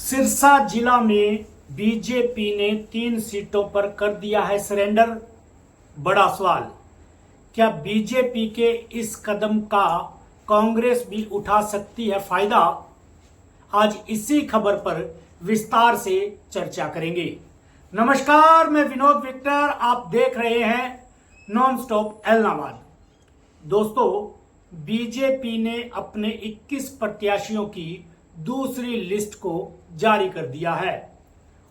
सिरसा जिला में बीजेपी ने 3 सीटों पर कर दिया है सरेंडर। बड़ा सवाल, क्या बीजेपी के इस कदम का कांग्रेस भी उठा सकती है फायदा? आज इसी खबर पर विस्तार से चर्चा करेंगे। नमस्कार, मैं विनोद विक्टर, आप देख रहे हैं नॉन स्टॉप एलनाबाद। दोस्तों, बीजेपी ने अपने 21 प्रत्याशियों की दूसरी लिस्ट को जारी कर दिया है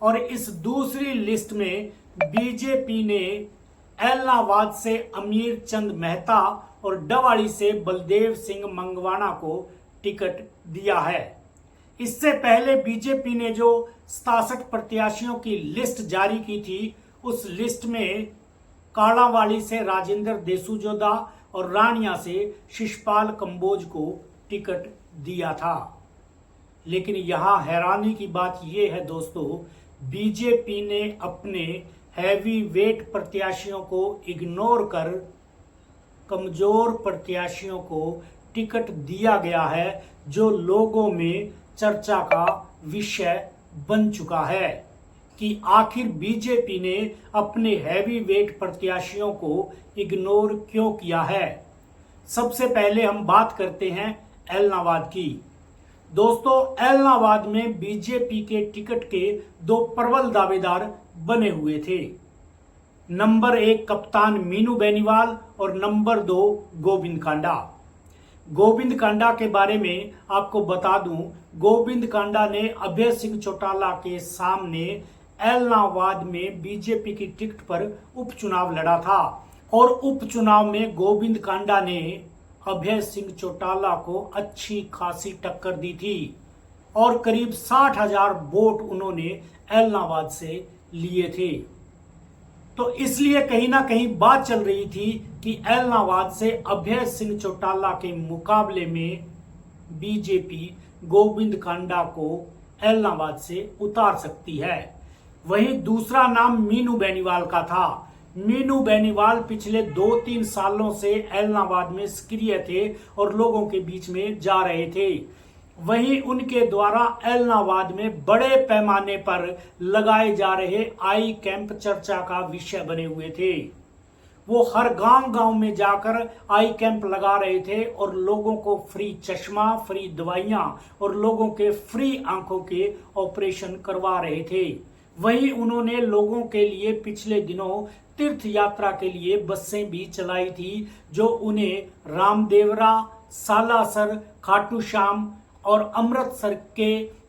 और इस दूसरी लिस्ट में बीजेपी ने एलनाबाद से अमीर चंद मेहता और डवाड़ी से बलदेव सिंह मंगवाना को टिकट दिया है। इससे पहले बीजेपी ने जो 67 प्रत्याशियों की लिस्ट जारी की थी, उस लिस्ट में कालावाड़ी से राजेंद्र देसूजोदा और रानिया से शिशपाल कंबोज को टिकट दिया था। लेकिन यहां हैरानी की बात यह है दोस्तों, बीजेपी ने अपने हैवी वेट प्रत्याशियों को इग्नोर कर कमजोर प्रत्याशियों को टिकट दिया गया है, जो लोगों में चर्चा का विषय बन चुका है कि आखिर बीजेपी ने अपने हैवी वेट प्रत्याशियों को इग्नोर क्यों किया है। सबसे पहले हम बात करते हैं एलनाबाद की। दोस्तों, एलनाबाद में बीजेपी के टिकट के 2 प्रबल दावेदार बने हुए थे। नंबर 1 कप्तान मीनू बेनीवाल और नंबर 2 गोविंद कांडा। गोविंद कांडा के बारे में आपको बता दूं, गोविंद कांडा ने अभय सिंह चौटाला के सामने एलनाबाद में बीजेपी की टिकट पर उपचुनाव लड़ा था और उपचुनाव में गोविंद कांडा ने अभय सिंह चौटाला को अच्छी खासी टक्कर दी थी और करीब 60,000 वोट उन्होंने एलनाबाद से लिए थे। तो इसलिए कहीं ना कहीं बात चल रही थी कि एलनाबाद से अभय सिंह चौटाला के मुकाबले में बीजेपी गोविंद कांडा को एलनाबाद से उतार सकती है। वहीं दूसरा नाम मीनू बेनीवाल का था। मीनू बेनीवाल पिछले 2-3 सालों से एलनाबाद में सक्रिय थे और लोगों के बीच में जा रहे थे। वहीं उनके द्वारा एलनाबाद में बड़े पैमाने पर लगाए जा रहे आई कैंप चर्चा का विषय बने हुए थे। वो हर गांव में जाकर आई कैंप लगा रहे थे और लोगों को फ्री चश्मा, फ्री दवाइयां और लोगों के फ्री आंखों के ऑपरेशन करवा रहे थे। वहीं उन्होंने लोगों के लिए पिछले दिनों तीर्थ यात्रा के लिए बसें भी चलाई थी, जो उन्हें रामदेवरा, सालासर, खाटू श्याम और अमृतसर के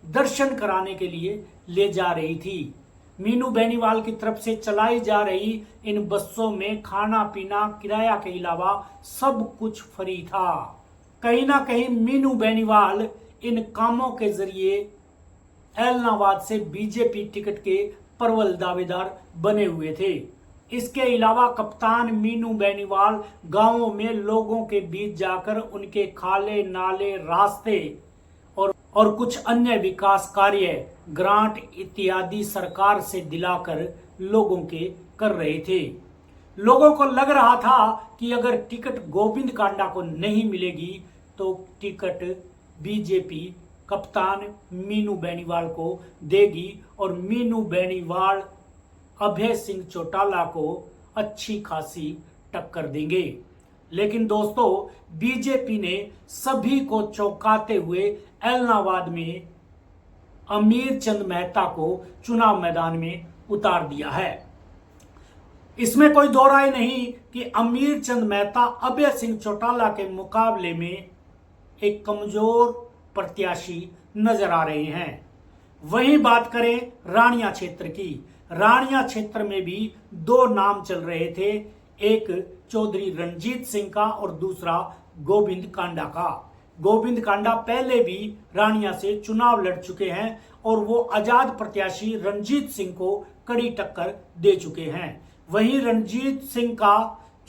दर्शन कराने के लिए ले जा रही थी। मीनू बेनीवाल की तरफ से चलाई जा रही इन बसों में खाना पीना, किराया के अलावा सब कुछ फ्री था। कहीं ना कहीं मीनू बेनीवाल इन कामों के जरिए एलनाबाद से बीजेपी टिकट के प्रबल दावेदार बने हुए थे। इसके अलावा कप्तान मीनू बेनीवाल गांवों में लोगों के बीच जाकर उनके खाले, नाले, रास्ते और कुछ अन्य विकास कार्य, ग्रांट इत्यादि सरकार से दिलाकर लोगों के कर रहे थे। लोगों को लग रहा था कि अगर टिकट गोविंद कांडा को नहीं मिलेगी तो टिकट बीजेपी कप्तान मीनू बेनीवाल को देगी और मीनू बेनीवाल अभय सिंह चौटाला को अच्छी खासी टक्कर देंगे। लेकिन दोस्तों, बीजेपी ने सभी को चौंकाते हुए एलनाबाद में अमीर चंद मेहता को चुनाव मैदान में उतार दिया है। इसमें कोई दो राय नहीं कि अमीर चंद मेहता अभय सिंह चौटाला के मुकाबले में एक कमजोर प्रत्याशी नजर आ रहे हैं। वहीं बात करें रानिया क्षेत्र की, रानिया क्षेत्र में भी 2 नाम चल रहे थे, एक चौधरी रणजीत सिंह का और दूसरा गोविंद कांडा का। गोविंद कांडा पहले भी रानिया से चुनाव लड़ चुके हैं और वो आजाद प्रत्याशी रणजीत सिंह को कड़ी टक्कर दे चुके हैं। वहीं रणजीत सिंह का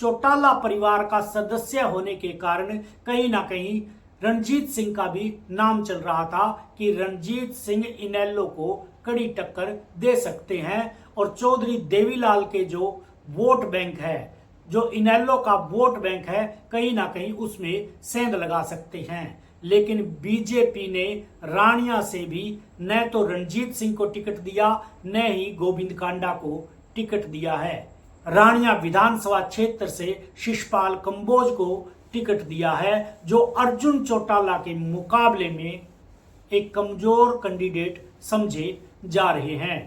चौटाला परिवार का सदस्य होने के कारण कहीं ना कहीं रणजीत सिंह का भी नाम चल रहा था कि रणजीत सिंह इनेलो को कड़ी टक्कर दे सकते हैं और चौधरी देवीलाल के जो वोट बैंक है, जो इनेलो का वोट बैंक है, कहीं ना कहीं उसमें सेंध लगा सकते हैं। लेकिन बीजेपी ने रानिया से भी न तो रणजीत सिंह को टिकट दिया न ही गोविंद कांडा को टिकट दिया है। रानिया विधानसभा क्षेत्र से शिशपाल कंबोज को टिकट दिया है, जो अर्जुन चौटाला के मुकाबले में एक कमजोर कैंडिडेट समझे जा रहे हैं।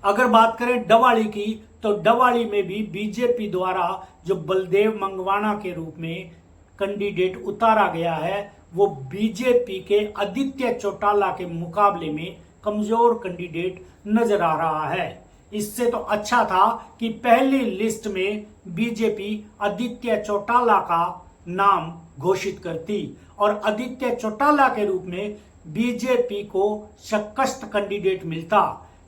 अगर बात करें डवाली की, तो डवाली में भी बीजेपी द्वारा जो बलदेव मंगवाना के रूप में कैंडिडेट उतारा गया है, वो बीजेपी के आदित्य चौटाला के मुकाबले में कमजोर कैंडिडेट नजर आ रहा है। इससे तो अच्छा था कि पहली लिस्ट में बीजेपी आदित्य चौटाला का नाम घोषित करती और आदित्य चौटाला के रूप में बीजेपी को सशक्त कैंडिडेट मिलता,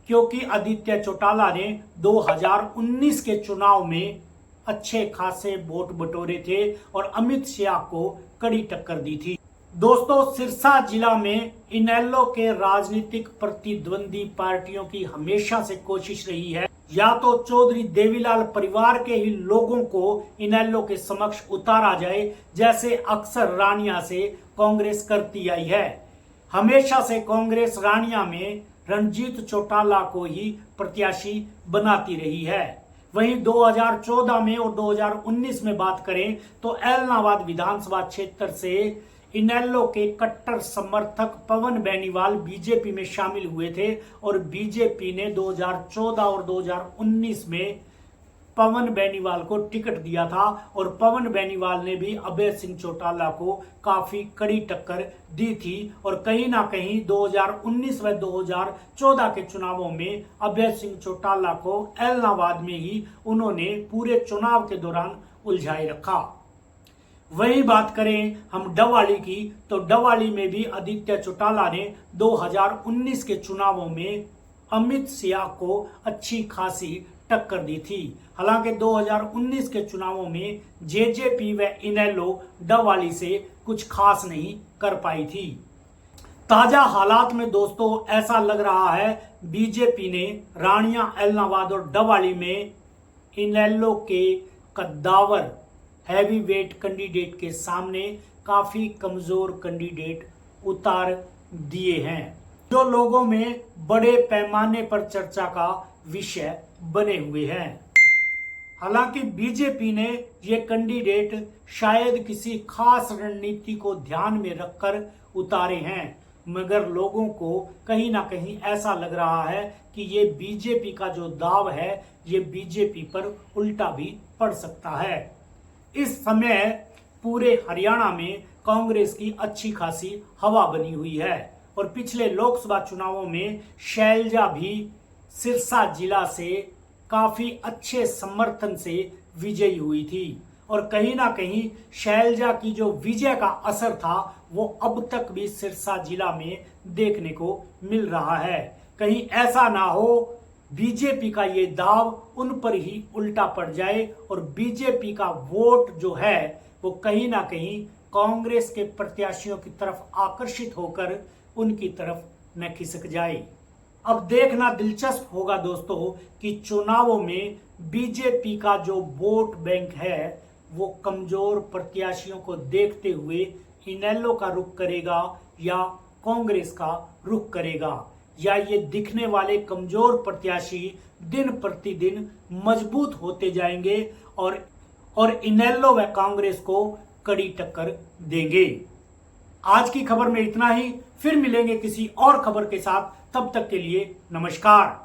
क्योंकि आदित्य चौटाला ने 2019 के चुनाव में अच्छे खासे वोट बटोरे थे और अमित शाह को कड़ी टक्कर दी थी। दोस्तों, सिरसा जिला में इनेलो के राजनीतिक प्रतिद्वंदी पार्टियों की हमेशा से कोशिश रही है या तो चौधरी देवीलाल परिवार के ही लोगों को इनेलो के समक्ष उतारा जाए, जैसे अक्सर रानिया से कांग्रेस करती आई है। हमेशा से कांग्रेस रानिया में रणजीत चौटाला को ही प्रत्याशी बनाती रही है। वहीं 2014 में और 2019 में बात करें तो एलनाबाद विधानसभा क्षेत्र से इनेलो के कट्टर समर्थक पवन बेनीवाल बीजेपी में शामिल हुए थे और बीजेपी ने 2014 और 2019 में पवन बेनीवाल को टिकट दिया था और पवन बेनीवाल ने भी अभय सिंह चौटाला को काफी कड़ी टक्कर दी थी और कहीं ना कहीं 2019 व 2014 के चुनावों में अभय सिंह चौटाला को एलनाबाद में ही उन्होंने पूरे चुनाव के दौरान उलझाए रखा। वही बात करें हम डवाली की, तो डवाली में भी आदित्य चौटाला ने 2019 के चुनावों में अमित शाह को अच्छी खासी टक्कर दी थी। हालांकि 2019 के चुनावों में जेजेपी व इनेलो डवाली से कुछ खास नहीं कर पाई थी। ताजा हालात में दोस्तों ऐसा लग रहा है बीजेपी ने रानिया, एलनाबाद और डवाली में इनेलो के कद्दावर हैवी वेट कैंडिडेट के सामने काफी कमजोर कैंडिडेट उतार दिए हैं, जो लोगों में बड़े पैमाने पर चर्चा का विषय बने हुए हैं। हालांकि बीजेपी ने ये कैंडिडेट शायद किसी खास रणनीति को ध्यान में रखकर उतारे हैं, मगर लोगों को कहीं ना कहीं ऐसा लग रहा है कि ये बीजेपी का जो दाव है ये बीजेपी पर उल्टा भी पड़ सकता है। इस समय पूरे हरियाणा में कांग्रेस की अच्छी खासी हवा बनी हुई है और पिछले लोकसभा चुनावों में शैलजा भी सिरसा जिला से काफी अच्छे समर्थन से विजयी हुई थी और कहीं ना कहीं शैलजा की जो विजय का असर था वो अब तक भी सिरसा जिला में देखने को मिल रहा है। कहीं ऐसा ना हो बीजेपी का ये दाव उन पर ही उल्टा पड़ जाए और बीजेपी का वोट जो है वो कहीं ना कहीं कांग्रेस के प्रत्याशियों की तरफ आकर्षित होकर उनकी तरफ न खिसक जाए। अब देखना दिलचस्प होगा दोस्तों कि चुनावों में बीजेपी का जो वोट बैंक है वो कमजोर प्रत्याशियों को देखते हुए इनेलो का रुख करेगा या कांग्रेस का रुख करेगा, या ये दिखने वाले कमजोर प्रत्याशी दिन प्रतिदिन मजबूत होते जाएंगे और इनेलो व कांग्रेस को कड़ी टक्कर देंगे। आज की खबर में इतना ही, फिर मिलेंगे किसी और खबर के साथ, तब तक के लिए नमस्कार।